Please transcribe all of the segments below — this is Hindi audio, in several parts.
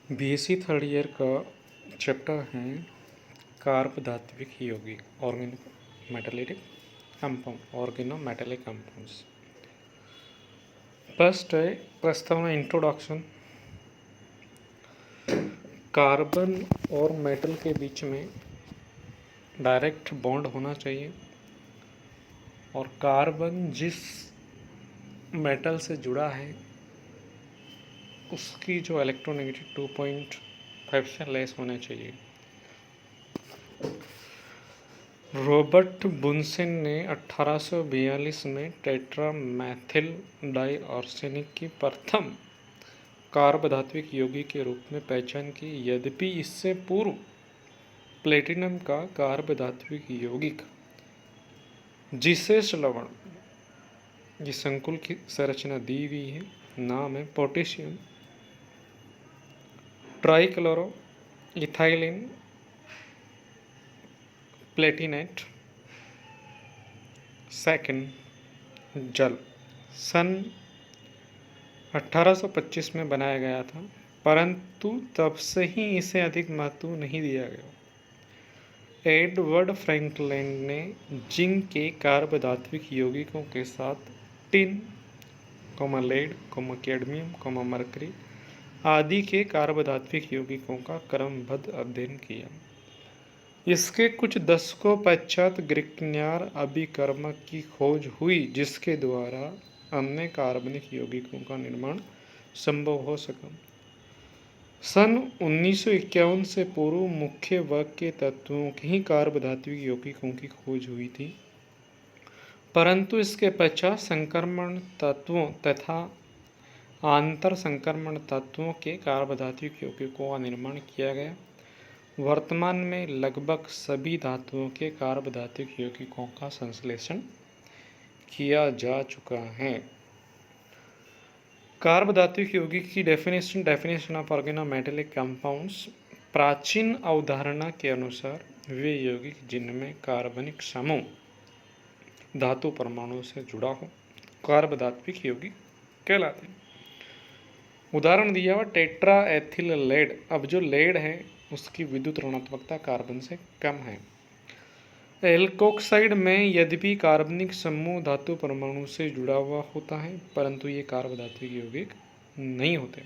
बीएससी थर्ड ईयर का चैप्टर है कार्ब धात्विक यौगिक organometallic compound organometallic compounds. First है प्रस्तावना इंट्रोडक्शन। कार्बन और मेटल के बीच में डायरेक्ट बॉन्ड होना चाहिए और कार्बन जिस मेटल से जुड़ा है उसकी जो इलेक्ट्रोनेगेटिव 2.5 से लेस होना चाहिए। रॉबर्ट बुनसेन ने 1842 में टेट्रामेथिल डाइआर्सेनिक की प्रथम कार्ब धात्विक यौगिक के रूप में पहचान की। यद्यपि इससे पूर्व प्लेटिनम का कार्ब धात्विक यौगिक जिसेश लवण की संकुल की संरचना दी हुई है, नाम है potassium trichloro ethylene Palatinate second जल सन 1825 में बनाया गया था, परंतु तब से ही इसे अधिक महत्व नहीं दिया गया। एडवर्ड फ्रैंकलिन ने जिंक के कार्ब धात्विक यौगिकों के साथ टिन, लेड, कैडमियम, मरकरी आदि के कार्ब धात्विक यौगिकों का क्रमबद्ध अध्ययन किया। इसके कुछ दशकों पश्चात ग्रिग्नार अभिकर्मक की खोज हुई, जिसके द्वारा अन्य कार्बनिक यौगिकों का निर्माण संभव हो सका। सन 1951 से पूर्व मुख्य वर्ग के तत्वों के ही कार्ब धात्विक यौगिकों की खोज हुई थी, परंतु इसके पश्चात संक्रमण तत्वों तथा आंतर संक्रमण तत्वों के कार्ब धात्विक यौगिकों का निर्माण किया गया। वर्तमान में लगभग सभी धातुओं के कार्ब धात्विक यौगिकों का संश्लेषण किया जा चुका है। कार्ब धात्विक यौगिक की डेफिनेशन ऑफ ऑर्गेनोमेटेलिक कंपाउंड्स। प्राचीन अवधारणा के अनुसार वे यौगिक जिनमें कार्बनिक समूह धातु परमाणु से जुड़ा हो कार्ब धात्विक यौगिक कहलाते हैं। उदाहरण दिया हुआ टेट्रा एथिल लेड। अब जो लेड है उसकी विद्युत ऋणात्मकता कार्बन से कम है। एल्कोक्साइड में यद्यपि कार्बनिक समूह धातु परमाणु से जुड़ा हुआ होता है, परंतु ये कार्ब धात्विक यौगिक नहीं होते।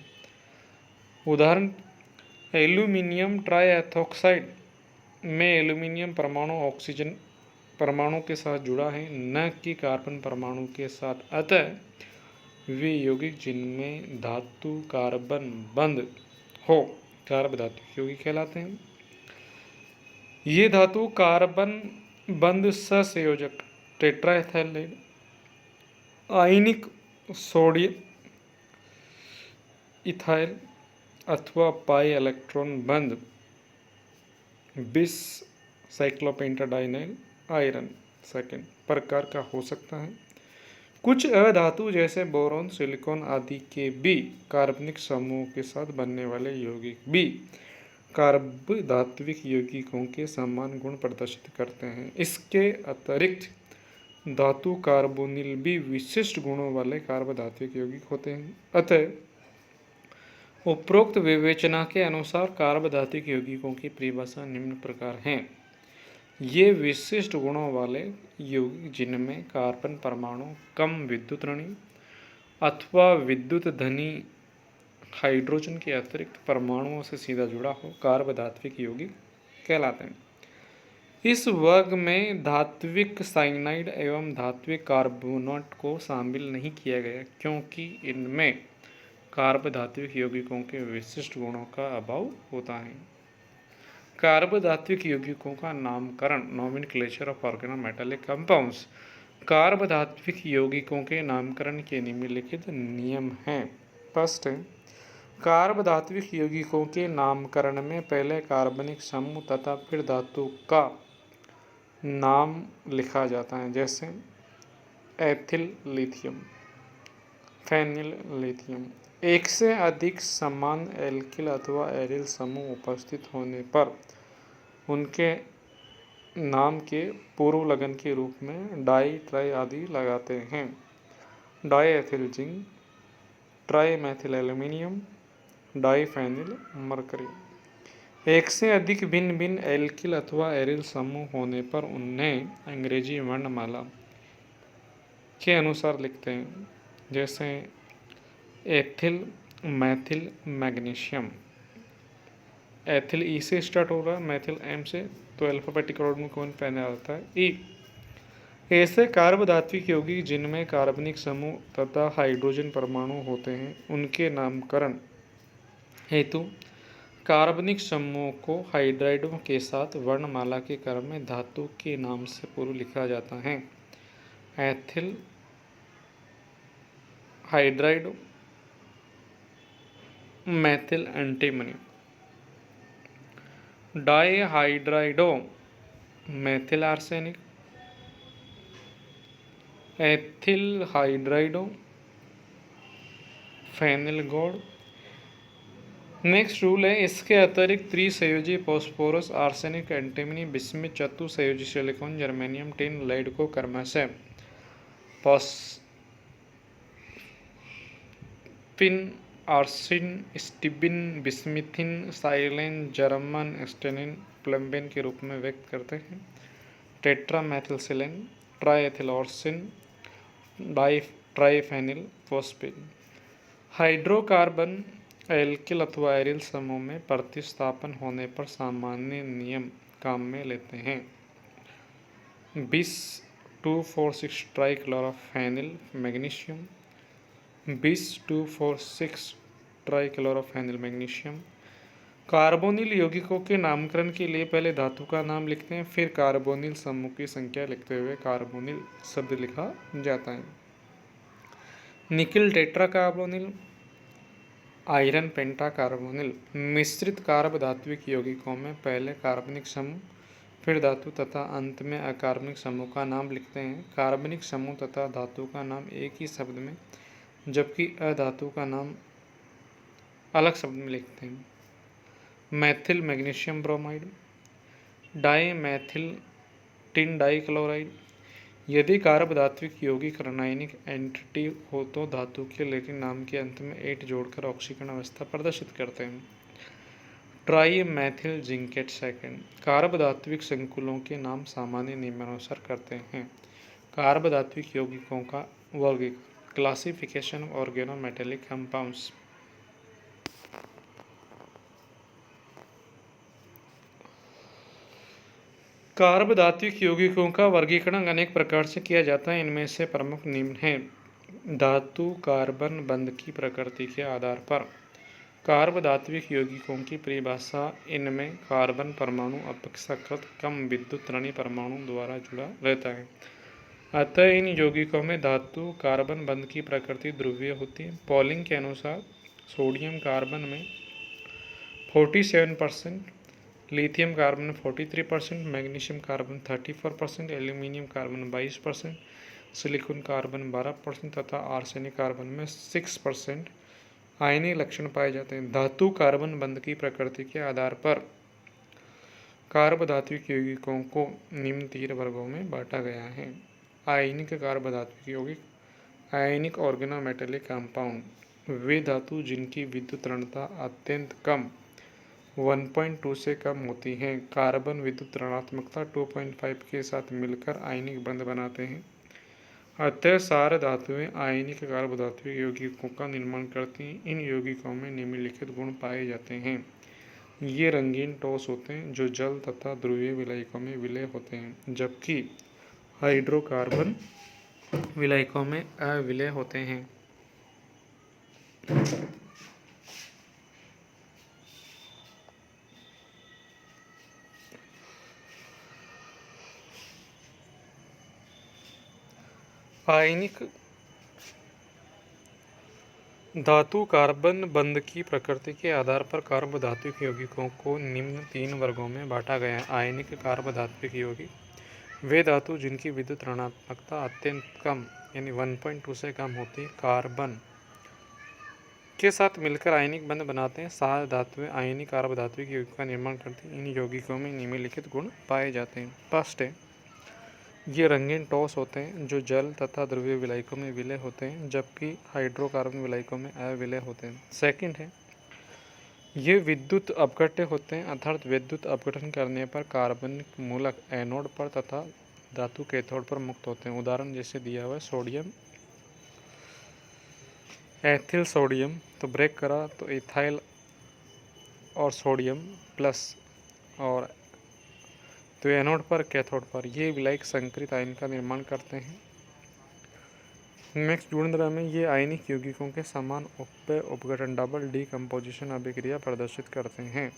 उदाहरण एल्यूमिनियम ट्राइएथोक्साइड में एल्यूमिनियम परमाणु ऑक्सीजन परमाणु के साथ जुड़ा है, न कि कार्बन परमाणु के साथ। अतः वे यौगिक जिनमें धातु कार्बन बंध हो कार्ब धात्विक यौगिक कहलाते हैं। ये धातु कार्बन बंध सहसंयोजक टेट्राएथाइल आयनिक सोडियम इथाइल अथवा पाई इलेक्ट्रॉन बंध बिस साइक्लोपेंटाडाइनाइल आयरन सेकेंड प्रकार का हो सकता है। कुछ अधातु जैसे बोरोन, सिलिकॉन आदि के भी कार्बनिक समूहों के साथ बनने वाले यौगिक भी कार्ब धात्विक यौगिकों के समान गुण प्रदर्शित करते हैं। इसके अतिरिक्त धातु कार्बोनिल भी विशिष्ट गुणों वाले कार्ब धात्विक यौगिक होते हैं। अतः उपरोक्त विवेचना के अनुसार कार्ब धात्विक यौगिकों की परिभाषा निम्न प्रकार है। ये विशिष्ट गुणों वाले यौगिक जिनमें कार्बन परमाणु कम विद्युत ऋणी अथवा विद्युत धनी हाइड्रोजन के अतिरिक्त परमाणुओं से सीधा जुड़ा हो कार्ब धात्विक यौगिक कहलाते हैं। इस वर्ग में धात्विक साइनाइड एवं धात्विक कार्बोनेट को शामिल नहीं किया गया, क्योंकि इनमें कार्ब धात्विक यौगिकों के विशिष्ट गुणों का अभाव होता है। कार्ब धात्विक यौगिकों का नामकरण nomenclature of organometallic compounds. Carb धात्विक यौगिकों के नामकरण के निम्नलिखित नियम हैं। फर्स्ट है कार्ब धात्विक यौगिकों के नामकरण में पहले कार्बनिक समूह तथा फिर धातु का नाम लिखा जाता है, जैसे एथिल लिथियम, फेनिल लिथियम। एक से अधिक समान एल्किल अथवा एरिल समूह उपस्थित होने पर उनके नाम के पूर्व लगन के रूप में डाई, ट्राई आदि लगाते हैं। Die ethyl zinc, try Maithil aluminium, diphenyl mercury. एक से अधिक भिन्न भिन्न एल्किल अथवा एरिल समूह होने पर उन्हें अंग्रेजी वर्णमाला के अनुसार लिखते हैं, जैसे एथिल, मैथिल, मैग्नीशियम। एथिल ई से स्टार्ट होगा, मैथिल एम से, तो अल्फाबेटिक ऑर्डर में कौन पहले आता है? ई। ऐसे कार्बधात्विक यौगिक जिनमें कार्बनिक समूह तथा हाइड्रोजन परमाणु होते हैं, उनके नामकरण हेतु कार्बनिक समूह को हाइड्राइडों के साथ वर्णमाला के क्रम में धातु के नाम से पूर्व लिखा जाता है। Ethyl hydride, methyl antimony. Dihydrido methyl arsenic, ethyl hydrido phenyl gold. Next rule है, इसके अतिरिक्त त्रिसंयोजी फॉस्फोरस, आर्सेनिक, एंटीमनी, बिस्मिथ, चतुसंयोजी सिलिकॉन, जर्मेनियम, टिन, लेड को क्रमशः phosphine, arsine, stibine, bismuthine, silane, germane, stannane, plumbane के रूप में व्यक्त करते हैं। Tetramethylsilane, triethylarsine, triphenyl phosphate. Hydrocarbon alkyl अथवा एरिल समूह में प्रतिस्थापन होने पर सामान्य नियम काम में लेते हैं। bis 246 trichlorophenyl magnesium, bis 246 trichlorophenyl magnesium. Carbonyl यौगिकों के नामकरण के लिए पहले धातु का नाम लिखते हैं, फिर कार्बोनिल समूह की संख्या लिखते हुए कार्बोनिल शब्द लिखा जाता है। निकिल टेट्रा कार्बोनिल, आयरन पेंटा कार्बोनिल। मिश्रित कार्बधात्विक यौगिकों में पहले कार्बनिक समूह, फिर धातु तथा अंत में अकार्बनिक समूह का नाम लिखते हैं। कार्बनिक समूह तथा धातु का नाम एक ही शब्द में, जबकि अधातु का नाम अलग शब्द में लिखते हैं। Maithil magnesium bromide, dimethyl tin dichloride. यदि कार्बधात्विक यौगिक रासायनिक एंटिटी हो तो धातु के लैटिन नाम के अंत में एट जोड़कर ऑक्सीकरण अवस्था प्रदर्शित करते हैं। ट्राइमेथिल जिंकेट सेकेंड। कार्बधात्विक संकुलों के नाम सामान्य निम्नानुसार करते हैं। कार्बधात्विक यौगिकों का वर्गीकरण, क्लासिफिकेशन ऑफ ऑर्गेनोमेटेलिक कंपाउंड्स। कार्बधात्विक यौगिकों का वर्गीकरण अनेक प्रकार से किया जाता है। इनमें से प्रमुख निम्न हैं। धातु कार्बन बंध की प्रकृति के आधार पर कार्बधात्विक यौगिकों की परिभाषा, इनमें कार्बन परमाणु अपेक्षाकृत कम विद्युत ऋणात्मक परमाणु द्वारा जुड़ा रहता है। अतः इन यौगिकों में धातु कार्बन बंध की प्रकृति ध्रुवीय होती है। पॉलिंग के अनुसार सोडियम कार्बन में 47%, lithium carbon 43%, magnesium carbon 34%, aluminium carbon 22%, silicon carbon 12% तथा आर्सेनिक कार्बन में 6% आयनीय लक्षण पाए जाते हैं। धातु कार्बन बंध की प्रकृति के आधार पर कार्बधात्विक यौगिकों को निम्न 3 वर्गों में बांटा गया है। आयनिक कार्बधात्विक यौगिक, आयनिक ऑर्गेनोमेटेलिक कंपाउंड, वे धातु जिनकी विद्युत ऋणता अत्यंत कम 1.2 से कम होती हैं। कार्बन विद्युत ऋणात्मकता 2.5 के साथ मिलकर आयनिक बंध बनाते हैं। अतः सार धातुएं आयनिक कार्बधात्विक यौगिकों का निर्माण करती हैं। इन यौगिकों में निम्नलिखित गुण पाए जाते हैं। ये रंगीन ठोस होते हैं जो जल तथा ध्रुवीय विलायकों में विलय होते हैं, जबकि हाइड्रोकार्बन विलायकों में अविलय होते हैं। आयनिक धातु कार्बन बंध की प्रकृति के आधार पर कार्बधात्विक यौगिकों को निम्न 3 वर्गों में बांटा गया है। आयनिक कार्बधात्विक यौगिक, वे धातु जिनकी विद्युत ऋणात्मकता अत्यंत कम यानी 1.2 से कम होती है, कार्बन के साथ मिलकर आयनिक बंध बनाते हैं। सार धातुएं आयनिक कार्बधात्विक यौगिक का निर्माण करती हैं। इन यौगिकों में निम्नलिखित गुण पाए जाते हैं। फर्स्ट है, ये रंगीन ठोस होते हैं जो जल तथा ध्रुवीय विलायकों में विलय होते हैं, जबकि हाइड्रोकार्बन विलायकों में अविलय होते हैं। सेकंड है, ये विद्युत अपघट्य होते हैं, अर्थात विद्युत अपघटन करने पर कार्बनिक मूलक एनोड पर तथा धातु कैथोड पर मुक्त होते हैं। उदाहरण जैसे दिया हुआ है सोडियम एथिल सोडियम, तो ब्रेक करा तो इथाइल और सोडियम प्लस, और तो एनोड पर कैथोड पर ये विलायक संकरित आयन का निर्माण करते हैं। नेक्स्ट गुणधर्म में ये आयनिक यौगिकों के समान उपघटन डबल डीकम्पोजिशन अभिक्रिया प्रदर्शित करते हैं।